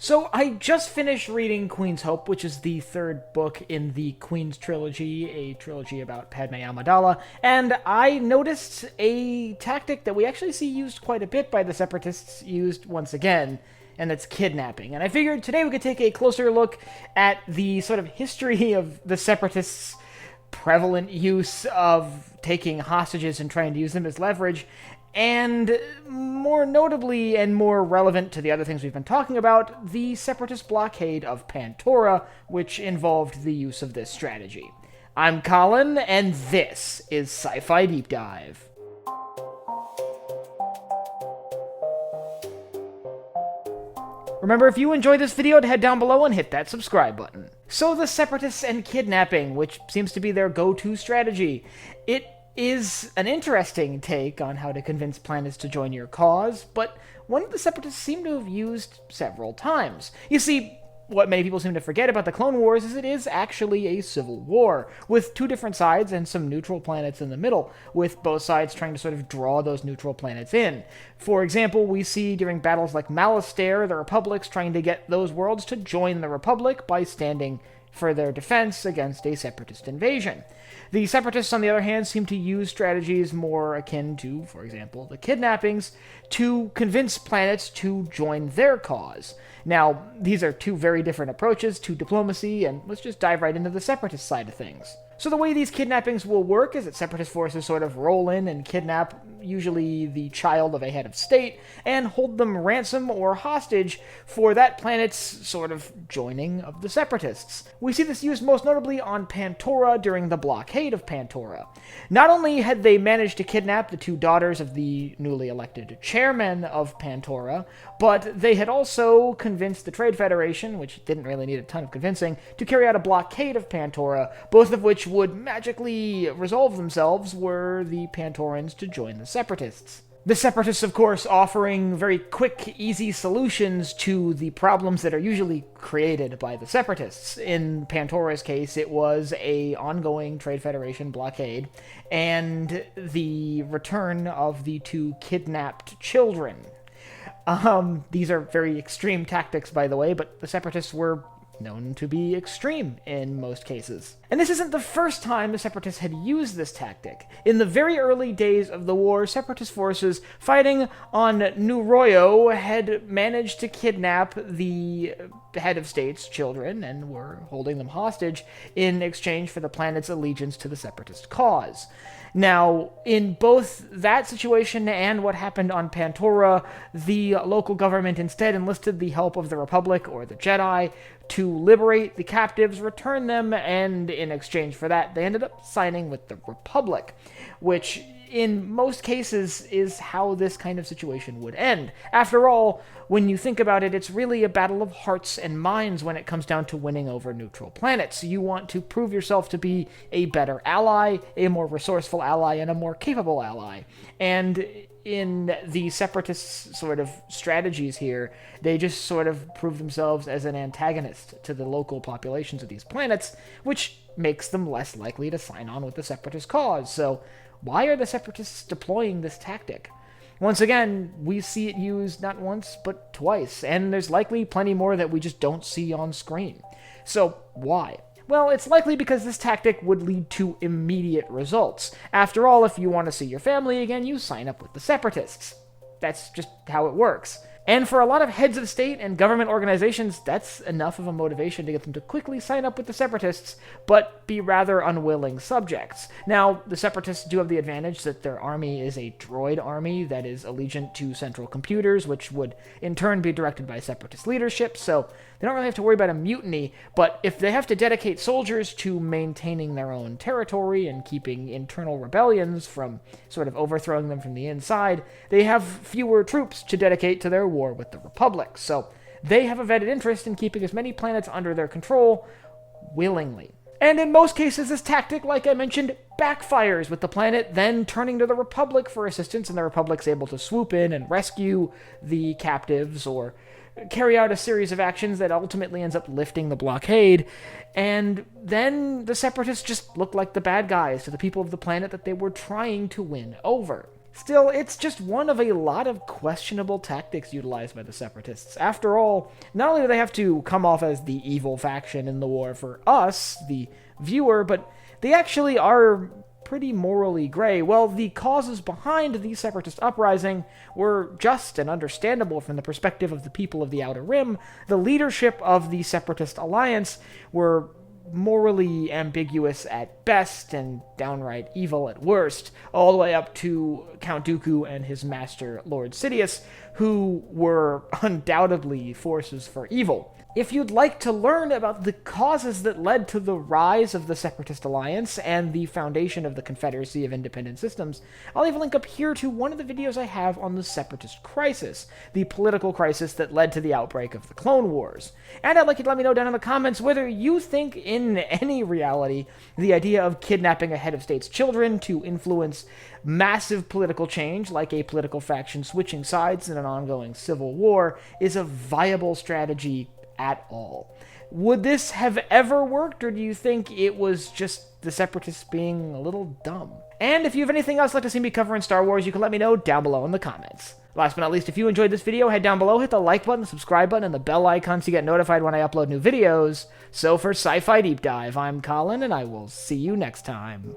So I just finished reading Queen's Hope, which is the third book in the Queen's trilogy, a trilogy about Padme Amidala, and I noticed a tactic that we actually see used quite a bit by the Separatists, used once again, and it's kidnapping. And I figured today we could take a closer look at the sort of history of the Separatists' prevalent use of taking hostages and trying to use them as leverage, and more notably and more relevant to the other things we've been talking about, the Separatist blockade of Pantora, which involved the use of this strategy. I'm Colin, and this is Sci-Fi Deep Dive. Remember, if you enjoyed this video, to head down below and hit that subscribe button. So the Separatists and kidnapping, which seems to be their go-to strategy. It is an interesting take on how to convince planets to join your cause, but one the Separatists seem to have used several times. You see, what many people seem to forget about the Clone Wars is it is actually a civil war, with two different sides and some neutral planets in the middle, with both sides trying to sort of draw those neutral planets in. For example, we see during battles like Malastare, the Republics trying to get those worlds to join the Republic by standing for their defense against a Separatist invasion. The Separatists, on the other hand, seem to use strategies more akin to, for example, the kidnappings, to convince planets to join their cause. Now, these are two very different approaches to diplomacy, and let's just dive right into the Separatist side of things. So the way these kidnappings will work is that Separatist forces sort of roll in and kidnap usually the child of a head of state, and hold them ransom or hostage for that planet's sort of joining of the Separatists. We see this used most notably on Pantora during the Blockade of Pantora. Not only had they managed to kidnap the two daughters of the newly elected chairman of Pantora, but they had also convinced the Trade Federation, which didn't really need a ton of convincing, to carry out a blockade of Pantora, both of which would magically resolve themselves were the Pantorans to join the Separatists. The Separatists, of course, offering very quick, easy solutions to the problems that are usually created by the Separatists. In Pantora's case, it was an ongoing Trade Federation blockade, and the return of the two kidnapped children. These are very extreme tactics, by the way, but the Separatists were known to be extreme in most cases. And this isn't the first time the Separatists had used this tactic. In the very early days of the war, Separatist forces fighting on New Royo had managed to kidnap the head of state's children and were holding them hostage in exchange for the planet's allegiance to the Separatist cause. Now, in both that situation and what happened on Pantora, the local government instead enlisted the help of the Republic or the Jedi to liberate the captives, return them, and in exchange for that, they ended up signing with the Republic, which in most cases is how this kind of situation would end. After all, when you think about it, it's really a battle of hearts and minds when it comes down to winning over neutral planets. You want to prove yourself to be a better ally, a more resourceful ally, and a more capable ally. And in the Separatists' sort of strategies here, they just sort of prove themselves as an antagonist to the local populations of these planets, which makes them less likely to sign on with the Separatist cause. So why are the Separatists deploying this tactic? Once again, we see it used not once, but twice, and there's likely plenty more that we just don't see on screen. So why? Well, it's likely because this tactic would lead to immediate results. After all, if you want to see your family again, you sign up with the Separatists. That's just how it works. And for a lot of heads of state and government organizations, that's enough of a motivation to get them to quickly sign up with the Separatists, but be rather unwilling subjects. Now, the Separatists do have the advantage that their army is a droid army that is allegiant to central computers, which would in turn be directed by Separatist leadership, so they don't really have to worry about a mutiny, but if they have to dedicate soldiers to maintaining their own territory and keeping internal rebellions from sort of overthrowing them from the inside, they have fewer troops to dedicate to their war with the Republic, so they have a vested interest in keeping as many planets under their control willingly. And in most cases, this tactic, like I mentioned, backfires, with the planet then turning to the Republic for assistance, and the Republic's able to swoop in and rescue the captives or carry out a series of actions that ultimately ends up lifting the blockade, and then the Separatists just look like the bad guys to the people of the planet that they were trying to win over. Still, it's just one of a lot of questionable tactics utilized by the Separatists. After all, not only do they have to come off as the evil faction in the war for us, the viewer, but they actually are pretty morally gray. Well, the causes behind the Separatist uprising were just and understandable from the perspective of the people of the Outer Rim. The leadership of the Separatist alliance were morally ambiguous at best and downright evil at worst, all the way up to Count Dooku and his master, Lord Sidious, who were undoubtedly forces for evil. If you'd like to learn about the causes that led to the rise of the Separatist Alliance and the foundation of the Confederacy of Independent Systems, I'll leave a link up here to one of the videos I have on the Separatist Crisis, the political crisis that led to the outbreak of the Clone Wars. And I'd like you to let me know down in the comments whether you think, in any reality, the idea of kidnapping a head of state's children to influence massive political change, like a political faction switching sides in an ongoing civil war, is a viable strategy at all. Would this have ever worked, or do you think it was just the Separatists being a little dumb? And if you have anything else you'd like to see me cover in Star Wars, you can let me know down below in the comments. Last but not least, if you enjoyed this video, head down below, hit the like button, the subscribe button, and the bell icon so you get notified when I upload new videos. So for Sci-Fi Deep Dive, I'm Colin, and I will see you next time.